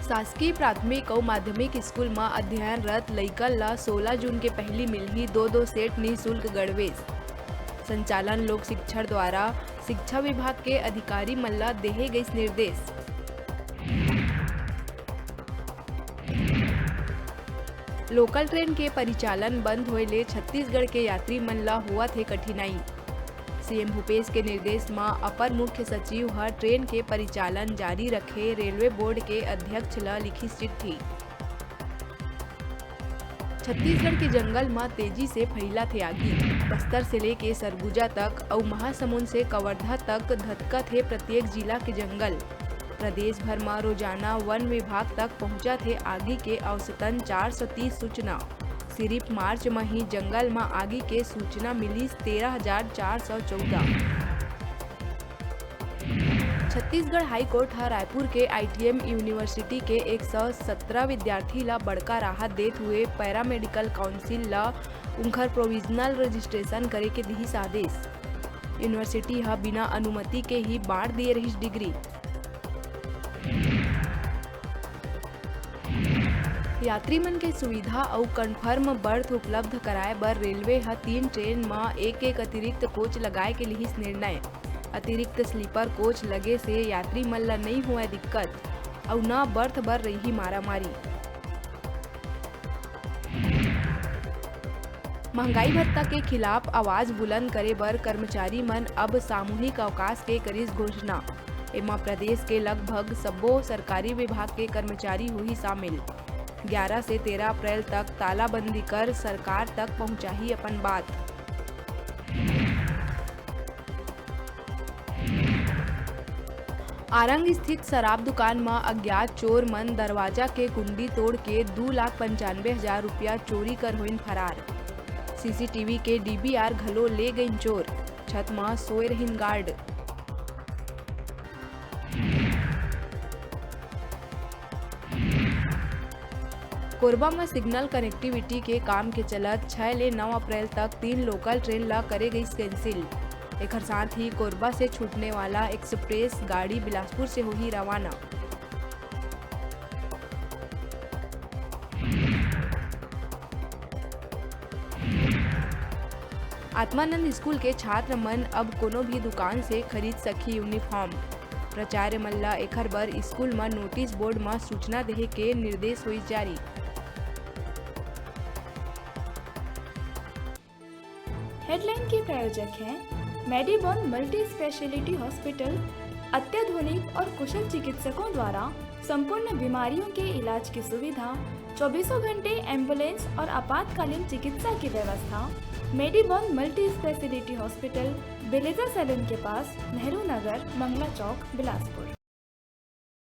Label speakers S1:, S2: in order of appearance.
S1: शासकीय प्राथमिक और माध्यमिक स्कूल में अध्ययनरत लइकन ला 16 जून के पहली मिलही दो सेट निःशुल्क गणवेश। संचालन लोक शिक्षण द्वारा शिक्षा विभाग के अधिकारी मन ला देहे गए निर्देश। लोकल ट्रेन के परिचालन बंद होए ले छत्तीसगढ़ के यात्री मन ला हुआ थे कठिनाई। सीएम भूपेश के निर्देश में अपर मुख्य सचिव हर ट्रेन के परिचालन जारी रखे रेलवे बोर्ड के अध्यक्ष ला लिखी चिट्ठी। छत्तीसगढ़ के जंगल में तेजी से फैला थे आगी। बस्तर से लेके सरगुजा तक और महासमुंद से कवर्धा तक धधका थे प्रत्येक जिला के जंगल। प्रदेश भर में रोजाना वन विभाग तक पहुंचा थे आगी के औसतन 430 सूचना। सिर्फ मार्च में ही जंगल में आगी के सूचना मिली 13,414। छत्तीसगढ़ हाई कोर्ट रायपुर के आईटीएम यूनिवर्सिटी के 117 विद्यार्थी ला बड़का राहत देत हुए पैरामेडिकल काउंसिल ला उनकर प्रोविजनल रजिस्ट्रेशन करे के दिहिस आदेश। यूनिवर्सिटी हा बिना अनुमति के ही बांट दिए रहिस डिग्री। यात्री मन के सुविधा और कन्फर्म बर्थ उपलब्ध कराए बर रेलवे हा 3 ट्रेन में एक अतिरिक्त कोच लगाए के लिहिस निर्णय। अतिरिक्त स्लीपर कोच लगे से यात्री मन ला नहीं हुआ दिक्कत और न बर्थ बर रही मारामारी। महंगाई भत्ता के खिलाफ आवाज बुलंद करे बर कर्मचारी मन अब सामूहिक अवकाश के करिस घोषणा। एमा प्रदेश के लगभग सब्बो सरकारी विभाग के कर्मचारी हुई शामिल। 11 से 13 अप्रैल तक तालाबंदी कर सरकार तक पहुंचाही अपन बात। आरंग स्थित शराब दुकान में अज्ञात चोर मन दरवाजा के कुंडी तोड़ के 2,95,000 रुपया चोरी कर होइन फरार। सीसीटीवी के डीवीआर घलो ले गईन चोर। छत में सोए रहिन गार्ड। कोरबा में सिग्नल कनेक्टिविटी के काम के चलत 6 ले 9 अप्रैल तक 3 लोकल ट्रेन ला करे गई कैंसिल। एक साथ ही कोरबा से छूटने वाला एक्सप्रेस गाड़ी बिलासपुर से होगी रवाना। आत्मानंद स्कूल के छात्र मन अब कोनो भी दुकान से खरीद सकी यूनिफॉर्म। प्राचार्य मन ला एखर बर स्कूल में नोटिस बोर्ड में सूचना देहे के निर्देश हुई जारी।
S2: हेडलाइन के प्रायोजक हैं मेडिबॉन मल्टी स्पेशलिटी हॉस्पिटल। अत्याधुनिक और कुशल चिकित्सकों द्वारा संपूर्ण बीमारियों के इलाज की सुविधा, 24 घंटे एम्बुलेंस और आपातकालीन चिकित्सा की व्यवस्था। मेडिबॉन मल्टी स्पेशलिटी हॉस्पिटल, बेलेजा सैलून के पास, नेहरू नगर, मंगला चौक, बिलासपुर।